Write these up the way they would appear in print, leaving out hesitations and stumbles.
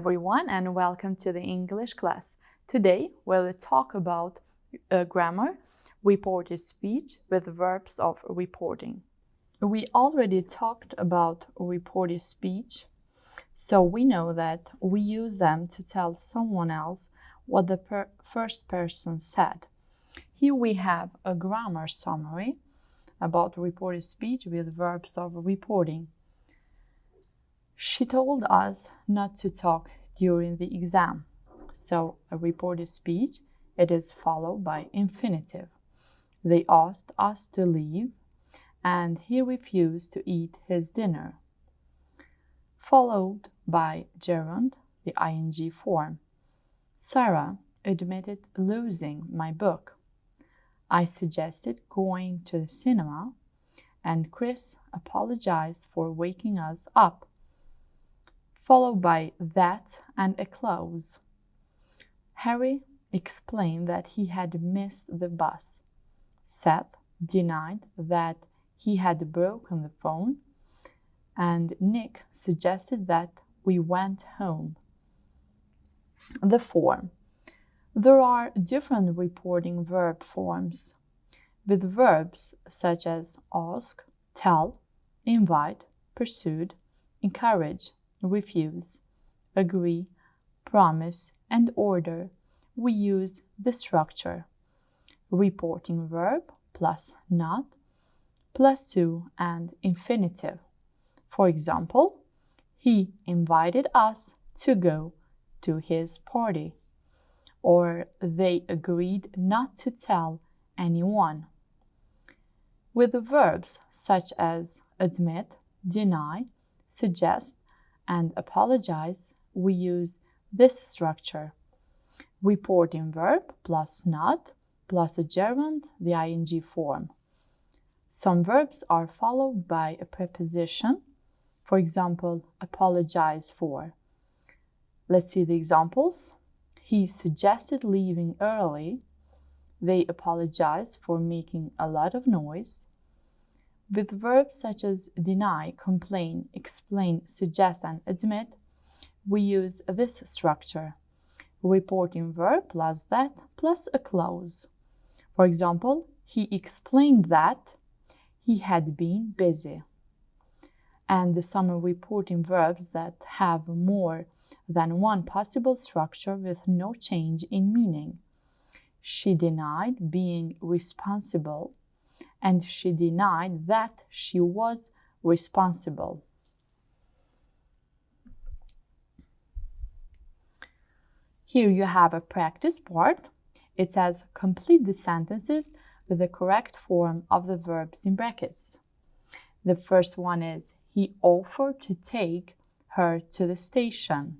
Everyone, and welcome to the English class. Today we'll talk about grammar, reported speech with verbs of reporting. We already talked about reported speech, so we know that we use them to tell someone else what the first person said. Here we have a grammar summary about reported speech with verbs of reporting. She told us not to talk during the exam. So a reported speech, it is followed by infinitive. They asked us to leave, and he refused to eat his dinner. Followed by gerund, the ing form. Sarah admitted losing my book. I suggested going to the cinema, and Chris apologized for waking us up. Followed by that and a clause. Harry explained that he had missed the bus. Seth denied that he had broken the phone, and Nick suggested that we went home. The form. There are different reporting verb forms, with verbs such as ask, tell, invite, pursued, encourage, refuse, agree, promise, and order. We use the structure reporting verb plus not plus to and infinitive. For example, he invited us to go to his party, or they agreed not to tell anyone. With the verbs such as admit, deny, suggest, and apologize, we use this structure. Reporting verb plus not plus a gerund, the ing form. Some verbs are followed by a preposition. For example, apologize for. Let's see the examples. He suggested leaving early. They apologized for making a lot of noise. With verbs such as deny, complain, explain, suggest, and admit, we use this structure. Reporting verb plus that plus a clause. For example, he explained that he had been busy. And some reporting verbs that have more than one possible structure with no change in meaning. She denied being responsible, and she denied that she was responsible. Here you have a practice part. It says complete the sentences with the correct form of the verbs in brackets. The first one is he offered to take her to the station.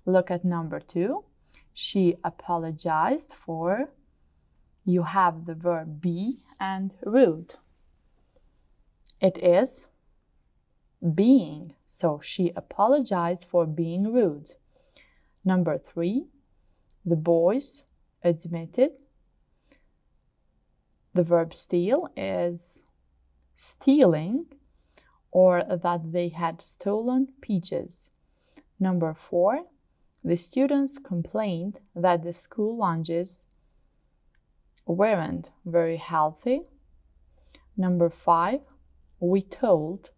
Look at number 2. She apologized for. You have the verb be and rude. It is being, so she apologized for being rude. Number 3, the boys admitted. The verb steal is stealing, or that they had stolen peaches. Number 4, the students complained that the school lunches weren't very healthy. Number 5, we told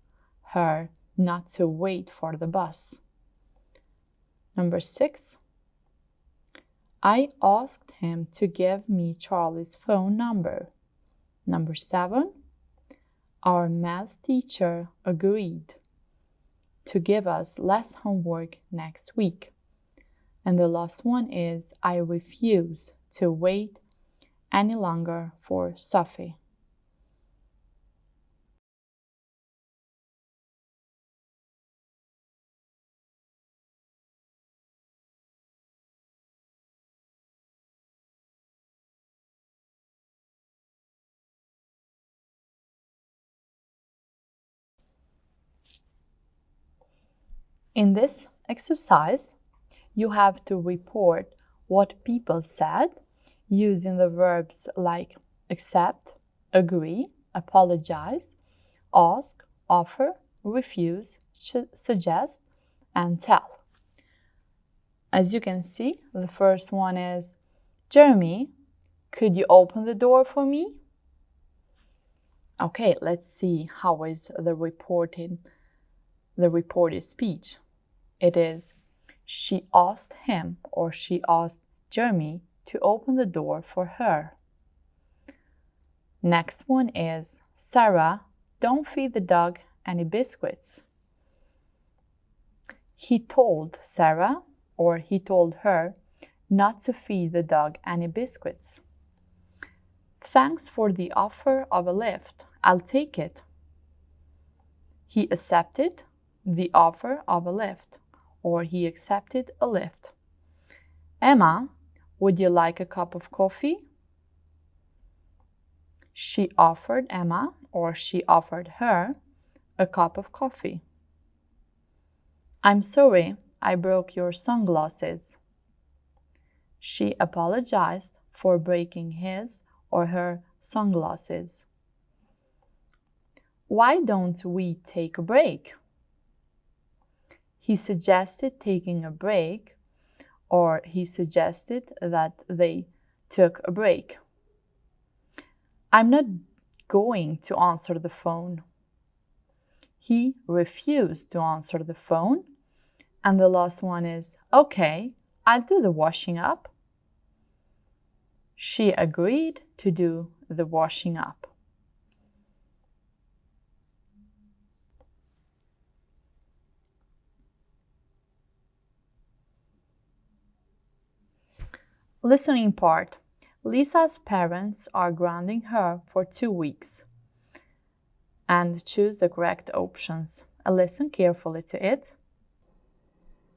her not to wait for the bus. Number 6, I asked him to give me Charlie's phone number. Number 7, our math teacher agreed to give us less homework next week. And the last one is I refuse to wait any longer for Sophie. In this exercise, you have to report what people said using the verbs like accept, agree, apologize, ask, offer, refuse, suggest, and tell. As you can see, the first one is, Jeremy, could you open the door for me? Okay, let's see how is the reported speech. It is, she asked him or she asked Jeremy to open the door for her. Next one is, Sarah, don't feed the dog any biscuits. He told Sarah or he told her not to feed the dog any biscuits. Thanks for the offer of a lift. I'll take it. He accepted the offer of a lift, or he accepted a lift. Emma, would you like a cup of coffee? She offered Emma, or she offered her, a cup of coffee. I'm sorry, I broke your sunglasses. She apologized for breaking his or her sunglasses. Why don't we take a break? He suggested taking a break, or he suggested that they took a break. I'm not going to answer the phone. He refused to answer the phone. And the last one is, okay, I'll do the washing up. She agreed to do the washing up. Listening part. Lisa's parents are grounding her for 2 weeks. And choose the correct options. Listen carefully to it.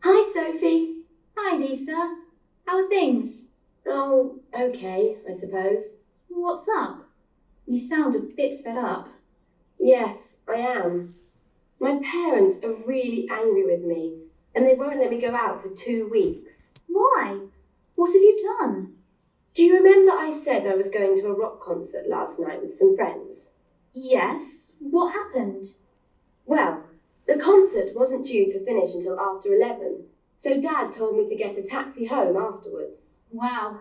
Hi, Sophie. Hi, Lisa. How are things? Oh, okay, I suppose. What's up? You sound a bit fed up. Yes, I am. My parents are really angry with me, and they won't let me go out for 2 weeks. Why? What have you done? Do you remember I said I was going to a rock concert last night with some friends? Yes. What happened? Well, the concert wasn't due to finish until after 11, so Dad told me to get a taxi home afterwards. Wow,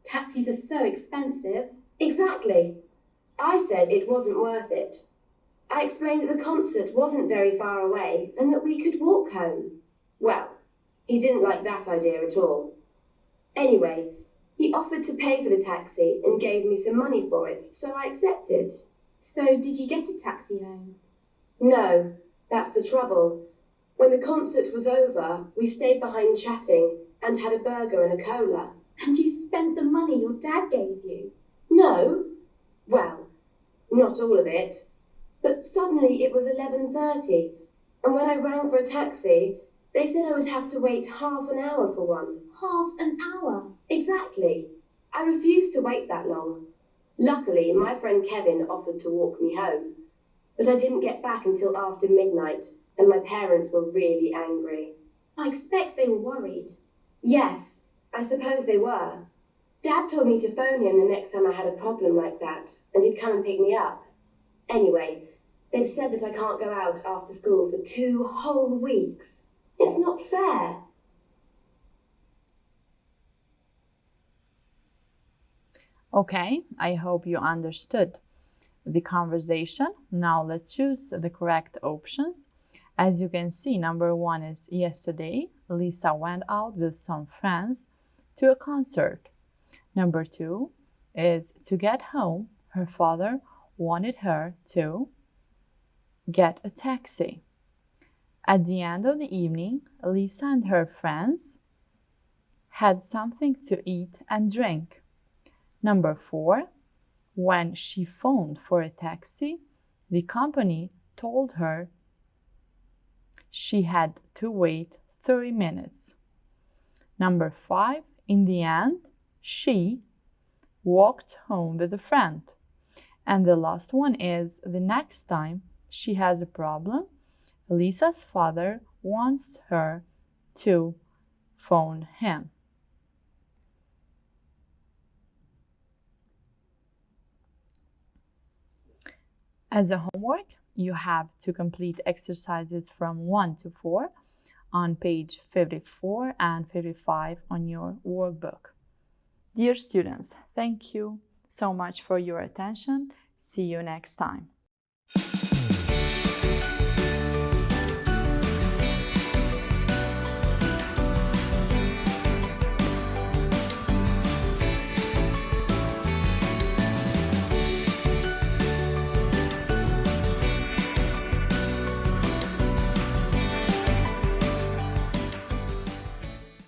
taxis are so expensive. Exactly. I said it wasn't worth it. I explained that the concert wasn't very far away and that we could walk home. Well, he didn't like that idea at all. Anyway, he offered to pay for the taxi and gave me some money for it, so I accepted. So did you get a taxi home? No, that's the trouble. When the concert was over, we stayed behind chatting and had a burger and a cola. And you spent the money your dad gave you? No. Well, not all of it. But suddenly it was 11:30, and when I rang for a taxi, they said I would have to wait half an hour for one. Half an hour? Exactly. I refused to wait that long. Luckily, my friend Kevin offered to walk me home. But I didn't get back until after midnight, and my parents were really angry. I expect they were worried. Yes, I suppose they were. Dad told me to phone him the next time I had a problem like that, and he'd come and pick me up. Anyway, they've said that I can't go out after school for 2 whole weeks. It's not fair. Okay, I hope you understood the conversation. Now let's choose the correct options. As you can see, number 1 is yesterday, Lisa went out with some friends to a concert. Number 2 is to get home, her father wanted her to get a taxi. At the end of the evening, Lisa and her friends had something to eat and drink. Number 4, when she phoned for a taxi, the company told her she had to wait 30 minutes. Number 5, in the end, she walked home with a friend. And the last one is, the next time she has a problem, Lisa's father wants her to phone him. As a homework, you have to complete exercises from 1 to 4 on page 54 and 55 on your workbook. Dear students, thank you so much for your attention. See you next time.